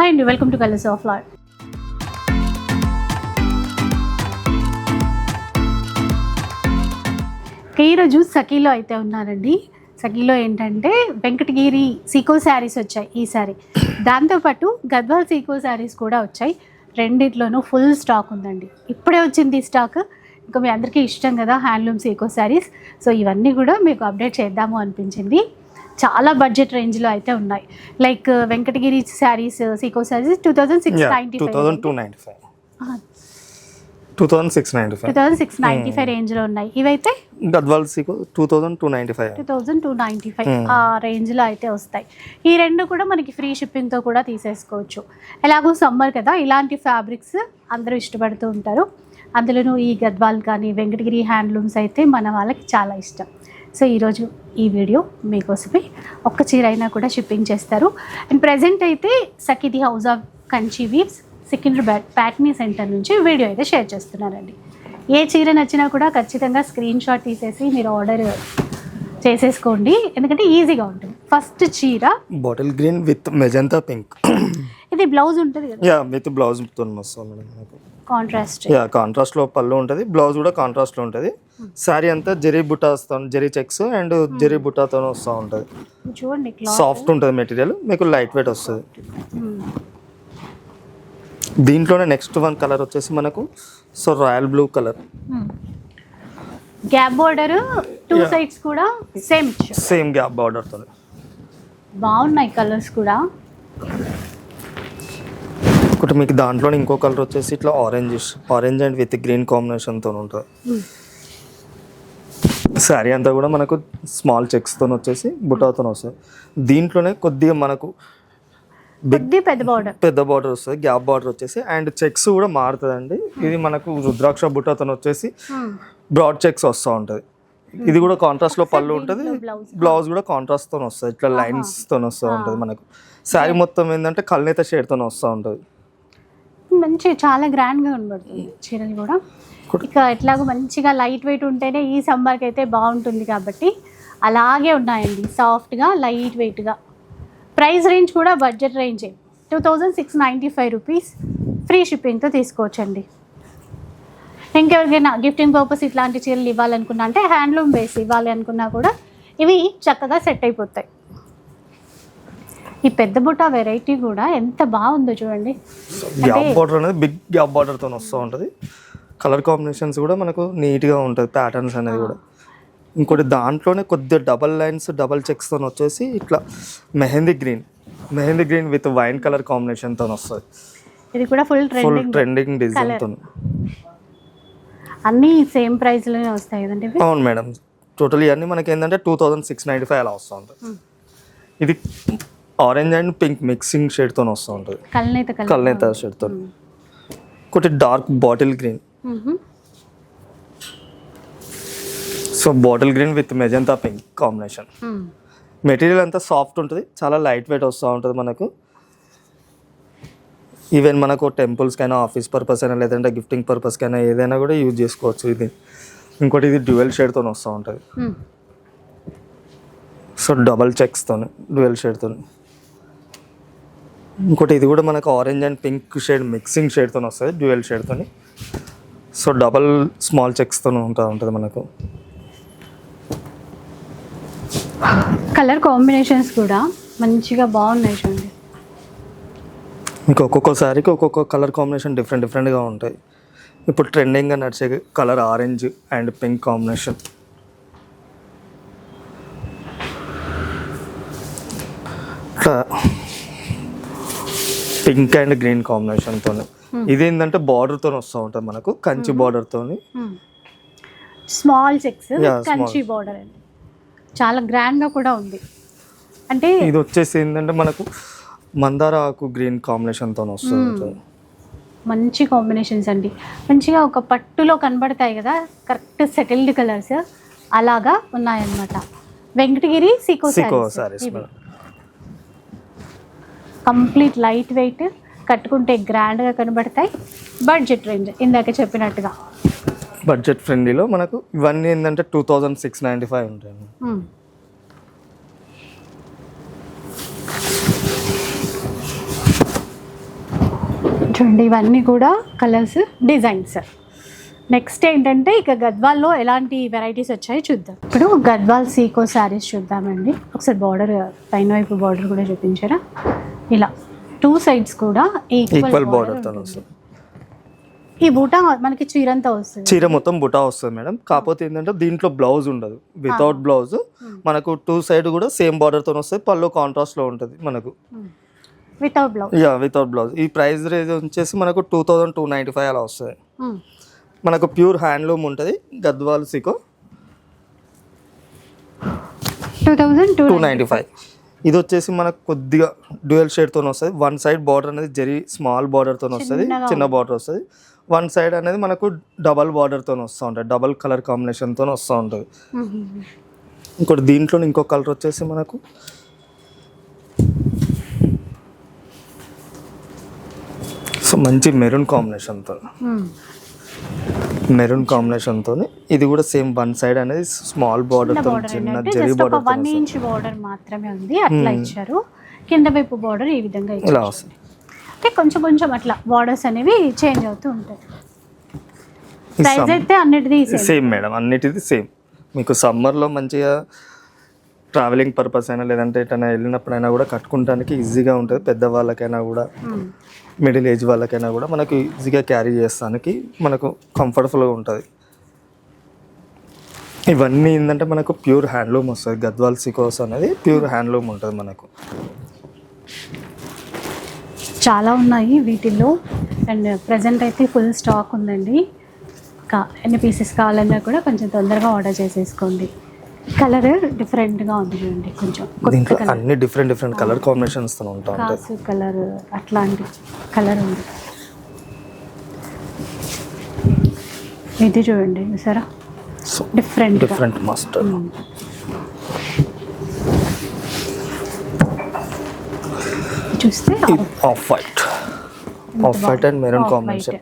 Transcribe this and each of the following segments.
Hi అండి, welcome to colours of life. ఈరోజు సఖీలో అయితే ఉన్నారండి. సఖీలో ఏంటంటే వెంకటగిరి సీకో శారీస్ వచ్చాయి ఈసారి, దాంతోపాటు గద్వాల్ సీకో శారీస్ కూడా వచ్చాయి. రెండిట్లోనూ ఫుల్ స్టాక్ ఉందండి. ఇప్పుడే వచ్చింది స్టాక్. ఇంకా మీ అందరికీ ఇష్టం కదా హ్యాండ్లూమ్ సీకో శారీస్. సో ఇవన్నీ కూడా మీకు అప్డేట్ చేద్దాము అనిపించింది. చాలా బడ్జెట్ రేంజ్లో అయితే ఉన్నాయి. లైక్ వెంకటగిరి శారీస్ సీకో శారీస్ 2695 రేంజ్లో ఉన్నాయి. ఇవైతే గద్వాల్ సీకో 2295 ఆ రేంజ్లో అయితే వస్తాయి. ఈ రెండు కూడా మనకి ఫ్రీ షిప్పింగ్తో కూడా తీసేసుకోవచ్చు. ఎలాగో సమ్మర్ కదా, ఇలాంటి ఫ్యాబ్రిక్స్ అందరూ ఇష్టపడుతూ ఉంటారు. అందులోనూ ఈ గద్వాల్ కానీ వెంకటగిరి హ్యాండ్లూమ్స్ అయితే మన వాళ్ళకి చాలా ఇష్టం. సో ఈరోజు ఈ వీడియో మీకోసమే. ఒక్క చీర అయినా కూడా షిప్పింగ్ చేస్తారు. అండ్ ప్రజెంట్ అయితే సఖీది house of Kanchi weaves Secunderabad Patny centre నుంచి వీడియో అయితే షేర్ చేస్తున్నారండి. ఏ చీర నచ్చినా కూడా ఖచ్చితంగా స్క్రీన్ షాట్ తీసేసి మీరు ఆర్డర్ చేసేసుకోండి, ఎందుకంటే ఈజీగా ఉంటుంది. ఫస్ట్ చీర bottle green with magenta pink. ఇది బ్లౌజ్ ఉంటుంది కదా? యా, విత్ బ్లౌజ్ వస్తుంది. కాంట్రాస్ట్ కాంట్రాస్ట్ లో పళ్ళు ఉంటుంది, బ్లౌజ్ కూడా కాంట్రాస్ట్ లో ఉంటుంది. సారీ అంతా జరీ బుట్టా వస్తుంది, జరీ చెక్స్ అండ్ జరీ బుట్టాతో వస్తూ ఉంటుంది. చూడండి, సాఫ్ట్ ఉంటుంది మెటీరియల్, మీకు లైట్ వెయిట్ వస్తుంది. దీంట్లోనే నెక్స్ట్ వన్ కలర్ వచ్చేసి మనకు so royal blue colour. Gap border two sides కూడా సేమ్ గ్యాప్ బార్డర్ తో బాగున్నాయి కలర్స్ కూడా. ఒకటి మీకు దాంట్లోనే ఇంకో కలర్ వచ్చేసి ఇట్లా ఆరెంజ్ అండ్ విత్ గ్రీన్ కాంబినేషన్తో ఉంటుంది. శారీ అంతా కూడా మనకు స్మాల్ చెక్స్తో వచ్చేసి బుటాతో వస్తుంది. దీంట్లోనే కొద్దిగా మనకు పెద్ద బార్డర్ వస్తుంది, గ్యాప్ బార్డర్ వచ్చేసి అండ్ చెక్స్ కూడా మారుతుందండి. ఇది మనకు రుద్రాక్ష బుటాతో వచ్చేసి బ్రాడ్ చెక్స్ వస్తూ ఉంటుంది. ఇది కూడా కాంట్రాస్ట్ లో పళ్ళు ఉంటుంది, బ్లౌజ్ కూడా కాంట్రాస్ట్ తో వస్తుంది, ఇట్లా లైన్స్ తో వస్తూ ఉంటుంది. మనకు శారీ మొత్తం ఏంటంటే కల్నేత షేడ్ తో వస్తూ ఉంటుంది. మంచి చాలా గ్రాండ్ గా కనబడుతుంది చీరలు కూడా. ఇక ఎట్లాగో మంచిగా లైట్ వెయిట్ ఉంటేనే ఈ సమ్మర్కి అయితే బాగుంటుంది కాబట్టి అలాగే ఉన్నాయండి, సాఫ్ట్గా లైట్ వెయిట్గా. ప్రైస్ రేంజ్ కూడా బడ్జెట్ రేంజే, 2695 రూపీస్ ఫ్రీ షిప్పింగ్తో తీసుకోవచ్చండి. ఇంకెవరికైనా గిఫ్టింగ్ పర్పస్ ఇట్లాంటి చీరలు ఇవ్వాలనుకున్నా, అంటే హ్యాండ్లూమ్ బేస్ ఇవ్వాలి అనుకున్నా కూడా ఇవి చక్కగా సెట్ అయిపోతాయి. ఈ పెద్ద బుట్ట వెరైటీ కూడా ఎంత బాగుందో చూడండి. గ్యాప్ బార్డర్ అనేది బిగ్ గ్యాప్ బార్డర్ తో వస్తూ ఉంటుంది. కలర్ కాంబినేషన్స్ కూడా మనకు నీట్గా ఉంటుంది, ప్యాటర్న్స్ అనేది కూడా. ఇంకోటి దాంట్లోనే కొద్దిగా డబల్ లైన్స్ డబల్ చెక్స్తో వచ్చేసి ఇట్లా mehndi green with wine colour కాంబినేషన్తో వస్తుంది. ఇది కూడా ఫుల్ ట్రెండింగ్ డిజైన్తో. అన్నీ సేమ్ ప్రైస్లోనే వస్తాయి కదండి? అవును మేడం, టోటల్ ఇవన్నీ మనకి ఏంటంటే 2695 అలా వస్తూ ఉంటుంది. ఇది ఆరెంజ్ అండ్ పింక్ మిక్సింగ్ షేడ్తో వస్తూ ఉంటుంది, కల్నేత షేడ్తో. ఒకటి dark bottle green, so bottle green with magenta pink combination. Material అంతా సాఫ్ట్ ఉంటుంది, చాలా లైట్ వెయిట్ వస్తూ ఉంటుంది మనకు. ఈవెన్ మనకు టెంపుల్స్కైనా, ఆఫీస్ పర్పస్ అయినా, లేదంటే గిఫ్టింగ్ పర్పస్కైనా ఏదైనా కూడా యూజ్ చేసుకోవచ్చు ఇది. ఇంకోటి ఇది డ్యూయల్ షేడ్తో వస్తూ ఉంటుంది, సో డబల్ చెక్స్తో డ్యూయల్ షేడ్తో. ఇంకోటి ఇది కూడా మనకు orange and pink shade mixing షేడ్తో వస్తుంది, డ్యూయల్ షేడ్తో. సో డబల్ స్మాల్ చెక్స్తో ఉంటుంది మనకు. కలర్ కాంబినేషన్స్ కూడా మంచిగా బాగున్నాయి చూడండి. ఇంకా ఒక్కొక్క శారీకి ఒక్కొక్క కలర్ కాంబినేషన్ డిఫరెంట్గా ఉంటాయి. ఇప్పుడు ట్రెండింగ్గా నడిచే colour orange and pink combination. Pink and green కాంబినేషన్తో. ఇది ఏంటంటే బార్డర్తో వస్తూ ఉంటుంది మనకు, కంచి బార్డర్తో. స్మాల్ చెక్స్ కంచి బార్డర్ అండి, చాలా గ్రాండ్గా కూడా ఉంది. అంటే ఇది వచ్చేసి ఏంటంటే మనకు మందార ఆకు గ్రీన్ కాంబినేషన్తో వస్తుంది. మంచి కాంబినేషన్స్ అండి, మంచిగా ఒక పట్టులో కనబడతాయి కదా, కరెక్ట్ సెటిల్డ్ కలర్స్ అలాగా ఉన్నాయన్నమాట. వెంకటగిరి సీకో సారీస్ కంప్లీట్ లైట్ వెయిట్, కట్టుకుంటే గ్రాండ్గా కనబడతాయి. బడ్జెట్ రేంజ్ ఇందాక చెప్పినట్టుగా బడ్జెట్ ఫ్రెండ్లీలో మనకు ఇవన్నీ ఏంటంటే 2695 ఉంటాయి. చూడండి ఇవన్నీ కూడా కలర్స్, డిజైన్స్. నెక్స్ట్ ఏంటంటే ఇక గద్వాల్లో ఎలాంటి వెరైటీస్ వచ్చాయో చూద్దాం. ఇప్పుడు గద్వాల్ సీకో శారీస్ చూద్దామండి. ఒకసారి బార్డర్, పైన వైపు బార్డర్ కూడా చూపించారా, ఇలా 2 sides కూడా ఈక్వల్ బార్డర్. ఈ బూటా మనకి చీరంతా వస్తుంది, చీర మొత్తం బుటా వస్తుంది మేడం. కాకపోతే ఏంటంటే దీంట్లో బ్లౌజ్ ఉండదు, వితౌట్ బ్లౌజ్. మనకు 2 side కూడా సేమ్ బార్డర్ తో వస్తుంది. పళ్ళు కాంట్రాస్ట్ లో ఉంటుంది మనకు, వితౌట్ బ్లౌజ్. Without blouse. ఈ ప్రైస్ రేంజ్ వచ్చేసి మనకు 2295 అలా వస్తుంది. మనకు ప్యూర్ హ్యాండ్లూమ్ ఉంటుంది గద్వాల్ సికో, 2295. ఇది వచ్చేసి మనకు కొద్దిగా డ్యూయల్ షేడ్తో వస్తుంది. 1 side బార్డర్ అనేది జరీ స్మాల్ బార్డర్తో వస్తుంది, చిన్న బార్డర్ వస్తుంది. 1 side అనేది మనకు డబల్ బార్డర్తో వస్తూ ఉంటుంది, డబల్ కలర్ కాంబినేషన్తో వస్తూ ఉంటుంది. ఇంకోటి దీంట్లో ఇంకో కలర్ వచ్చేసి మనకు సో మంచి మెరూన్ కాంబినేషన్తో, మెరూన్ కాంబినేషన్తో. ఇది కూడా సేమ్ 1 side అనేది స్మాల్ బార్డర్తో, చిన్న జరీ బార్డర్, 1 inch బార్డర్ మాత్రమే ఉంది, అట్లా ఇచ్చారు. కింద వైపు బార్డర్ ఈ విధంగా ఇలా వస్తుంది. అంటే కొంచెం కొంచెం అట్లా బార్డర్స్ అనేవి చేంజ్ అవుతూ ఉంటాయి. ప్రైస్ అయితే అన్నిటిది సేమ్ మేడం, అన్నిటిది సేమ్. మీకు సమ్మర్లో మంచిగా ట్రావెలింగ్ పర్పస్ అయినా లేదంటే ఎటైనా వెళ్ళినప్పుడైనా కూడా కట్టుకోవడానికి ఈజీగా ఉంటుంది. పెద్దవాళ్ళకైనా కూడా, మిడిల్ ఏజ్ వాళ్ళకైనా కూడా మనకు ఈజీగా క్యారీ చేస్తానికి మనకు కంఫర్టబుల్గా ఉంటుంది. ఇవన్నీ ఏంటంటే మనకు ప్యూర్ హ్యాండ్లూమ్ వస్తుంది. గద్వాల్ సికోస్ అనేది ప్యూర్ హ్యాండ్లూమ్ ఉంటుంది మనకు. చాలా ఉన్నాయి వీటిల్లో, అండ్ ప్రజెంట్ అయితే ఫుల్ స్టాక్ ఉందండి. ఎన్ని పీసెస్ కావాలన్నా కూడా కొంచెం తొందరగా ఆర్డర్ చేసేసుకోండి. కలర్ డిఫరెంట్గా ఉంది చూడండి, కొంచెం దీంట్లో అన్ని డిఫరెంట్ కలర్ కాంబినేషన్స్ తో ఉంటాయి. కాసు కలర్ అట్లాంటి కలర్ ఉంది. ఇది చూడండి సరే, డిఫరెంట్ మస్టర్డ్. చూస్తే off white and maroon combination.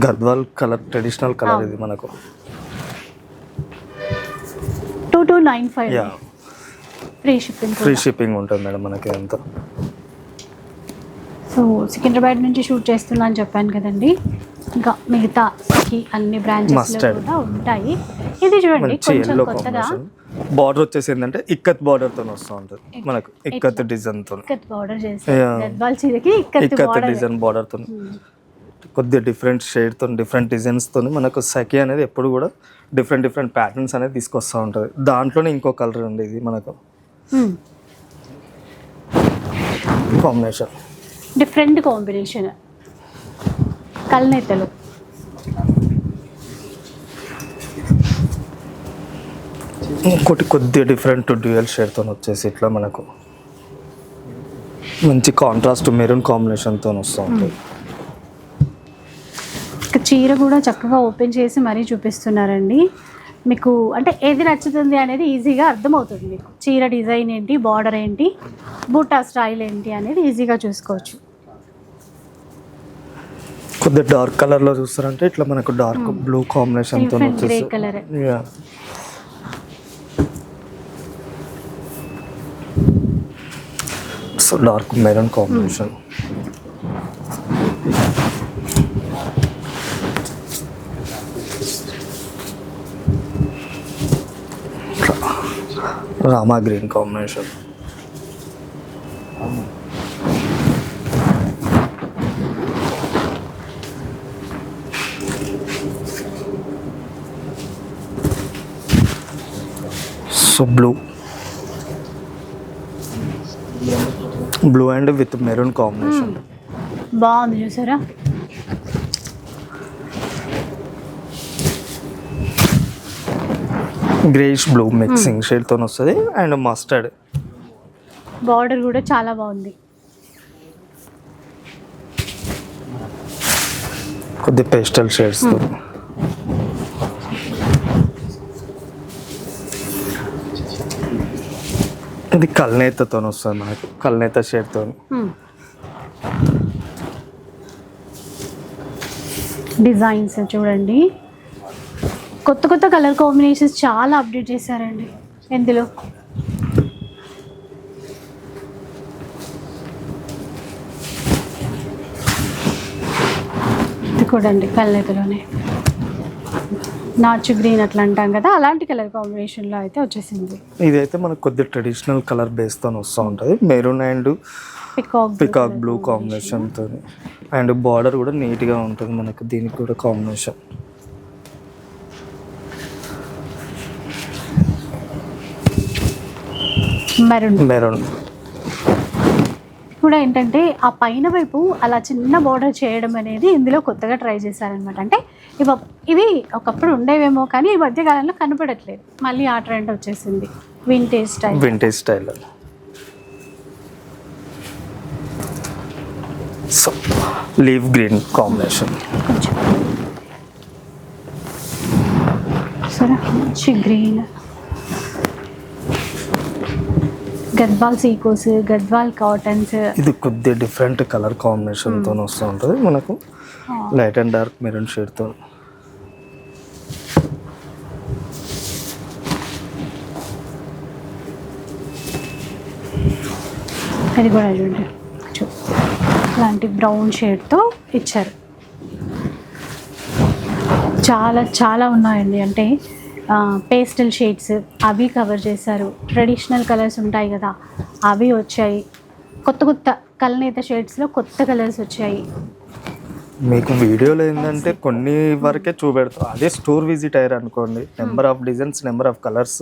Gadwal colour, traditional colour ఇది మనకు. 2295 ఫ్రీ షిప్పింగ్ ఉంటుంది మేడం మనకి అంతా. సో సికింద్రాబాద్ నుంచి షూట్ చేస్తున్నా అని చెప్పాను కదండి, ఇంకా మిగతా అన్ని బ్రాంచెస్ కూడా ఉంటాయి. ఇది చూడండి కొంచెం కొత్తగా బార్డర్ వచ్చేసి ఏంటంటే ఇక్కత్ బార్డర్ తో వస్తూ ఉంటుంది మనకు, ఇక్కత్ డిజైన్ తో, ఇక్కత్ బార్డర్ చేసి ఇక్కత్ డిజైన్ బార్డర్ తో కొద్దిగా డిఫరెంట్ షేడ్ తో, డిఫరెంట్ డిజైన్స్ తో మనకు సఖీ అనేది ఎప్పుడు కూడా డిఫరెంట్ ప్యాటర్న్స్ అనేది తీసుకొస్తూ ఉంటుంది. దాంట్లోనే ఇంకో కలర్ ఉంది, ఇది మనకు కాంబినేషన్, డిఫరెంట్ కాంబినేషన్ కల్నేతలు. ఇంకోటి కొద్దిగా డిఫరెంట్ డ్యూయల్ షేడ్తో వచ్చేసి ఇట్లా మనకు మంచి కాంట్రాస్ట్ మెరూన్ కాంబినేషన్తో వస్తూ ఉంటుంది. చీర కూడా చక్కగా ఓపెన్ చేసి మరీ చూపిస్తున్నారండి. మీకు అంటే ఏది నచ్చుతుంది అనేది ఈజీగా అర్థమవుతుంది. మీకు చీర డిజైన్ ఏంటి, బార్డర్ ఏంటి, బూటా స్టైల్ ఏంటి అనేది ఈజీగా చూసుకోవచ్చు. కొద్దిగా డార్క్ కలర్లో చూస్తారంటే ఇట్లా మనకు డార్క్ బ్లూ కాంబినేషన్తో వచ్చేసి colour, so dark maroon combination. Rama green combination. So blue and with maroon combination బాగుంది చూసారా. గ్రేష్ బ్లూ మిక్సింగ్ షేడ్ తో వస్తుంది అండ్ మస్టర్డ్. బార్డర్ కూడా చాలా బాగుంది, కొద్ది పేస్టల్ షేడ్స్ తో. ఇది కల్నేతతో వస్తుంది మనకు, కల్నేత షేడ్తో. డిజైన్స్ చూడండి, కొత్త కలర్ కాంబినేషన్స్ చాలా అప్డేట్ చేశారండి ఇందులో. కూడా అండి కళ్ళెతలోనే నాచు గ్రీన్ అట్లా అంటాం కదా, అలాంటి కలర్ కాంబినేషన్లో అయితే వచ్చేసింది. ఇదైతే మనకు కొద్దిగా ట్రెడిషనల్ కలర్ బేస్తో వస్తూ ఉంటుంది, మెరూన్ అండ్ పికాక్ బ్లూ కాంబినేషన్తో. అండ్ బార్డర్ కూడా నీట్గా ఉంటుంది మనకు, దీనికి కూడా కాంబినేషన్. మెరూన్ కూడా ఏంటంటే ఆ పైన వైపు అలా చిన్న బోర్డర్ చేయడం అనేది ఇందులో కొత్తగా ట్రై చేశారనమాట. అంటే ఇవి ఒకప్పుడు ఉండేవేమో కానీ ఈ మధ్యకాలంలో కనపడట్లేదు, మళ్ళీ ఆ ట్రెండ్ వచ్చేసింది. Vintage style. So leave green combination, కొంచెం సరే మంచి గ్రీన్. గద్వాల్ సీకోస్, గద్వాల్ కాటన్స్. ఇది కొద్దిగా డిఫరెంట్ కలర్ కాంబినేషన్తో వస్తూ ఉంటుంది మనకు, లైట్ అండ్ డార్క్ మెరూన్ షేడ్తో. అది కూడా చూడండి ఇలాంటి బ్రౌన్ షేడ్తో ఇచ్చారు. చాలా చాలా ఉన్నాయండి, అంటే పేస్టల్ షేడ్స్ అవి కవర్ చేశారు. ట్రెడిషనల్ కలర్స్ ఉంటాయి కదా అవి వచ్చాయి. కొత్త కలనేత షేడ్స్లో కొత్త కలర్స్ వచ్చాయి. మీకు వీడియోలో ఏంటంటే కొన్ని వరకే చూపెడతాం, అదే స్టోర్ విజిట్ అయ్యారు అనుకోండి, number of designs, number of colours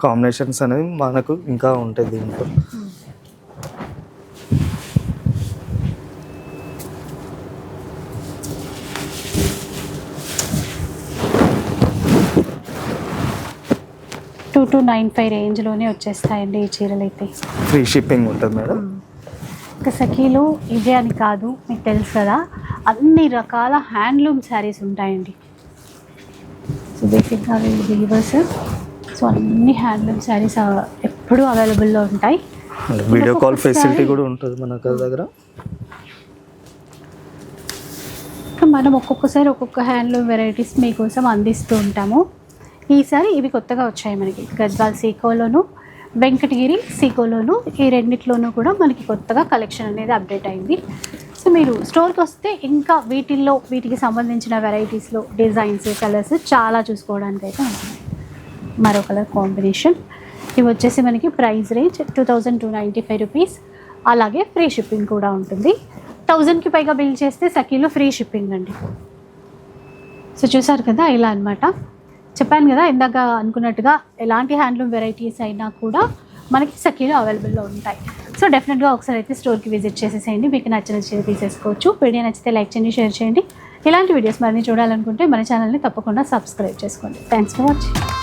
combinations అనేవి మనకు ఇంకా ఉంటాయి దీంట్లో. $2295 రేంజ్లోనే వచ్చేస్తాయండి ఈ చీరలు అయితే. ఫ్రీ షిప్పింగ్ ఉంటుంది మేడం. ఇంకా సఖీలో ఇదే అని కాదు, మీకు తెలుసు కదా అన్ని రకాల హ్యాండ్లూమ్ శారీస్ ఉంటాయండి. సో బేసిక్గా వీవర్స్, సో అన్ని హ్యాండ్లూమ్ శారీస్ ఎప్పుడూ అవైలబుల్లో ఉంటాయి. వీడియో కాల్ ఫెసిలిటీ కూడా ఉంటుంది మన దగ్గర. మనం ఒక్కొక్కసారి ఒక్కొక్క హ్యాండ్లూమ్ వెరైటీస్ మీకోసం అందిస్తూ ఉంటాము. ఈసారి ఇవి కొత్తగా వచ్చాయి మనకి, గద్వాల్ సీకోలోను, వెంకటగిరి సీకోలోను, ఈ రెండిట్లోనూ కూడా మనకి కొత్తగా కలెక్షన్ అనేది అప్డేట్ అయింది. సో మీరు స్టోర్కి వస్తే ఇంకా వీటికి సంబంధించిన వెరైటీస్లో డిజైన్స్, కలర్స్ చాలా చూసుకోవడానికి అయితే ఉంటుంది. మరో కలర్ కాంబినేషన్, ఇవి వచ్చేసి మనకి ప్రైస్ రేంజ్ ₹2295. అలాగే ఫ్రీ షిప్పింగ్ కూడా ఉంటుంది. 1000కి పైగా బిల్ చేస్తే సఖీలో ఫ్రీ షిప్పింగ్ అండి. సో చూసారు కదా, ఇలా అనమాట. చెప్పాను కదా ఇందాక అనుకున్నట్టుగా ఎలాంటి హ్యాండ్లూమ్ వెరైటీస్ అయినా కూడా మనకి సఖీలో అవైలబుల్లో ఉంటాయి. సో డెఫినెట్గా ఒకసారి అయితే స్టోర్కి విజిట్ చేసేసేయండి, మీకు నచ్చిన చీర తీసేసుకోవచ్చు. వీడియో నచ్చితే లైక్ చేయండి, షేర్ చేయండి. ఇలాంటి వీడియోస్ మరిన్ని చూడాలనుకుంటే మన ఛానల్ని తప్పకుండా సబ్స్క్రైబ్ చేసుకోండి. Thanks for watching.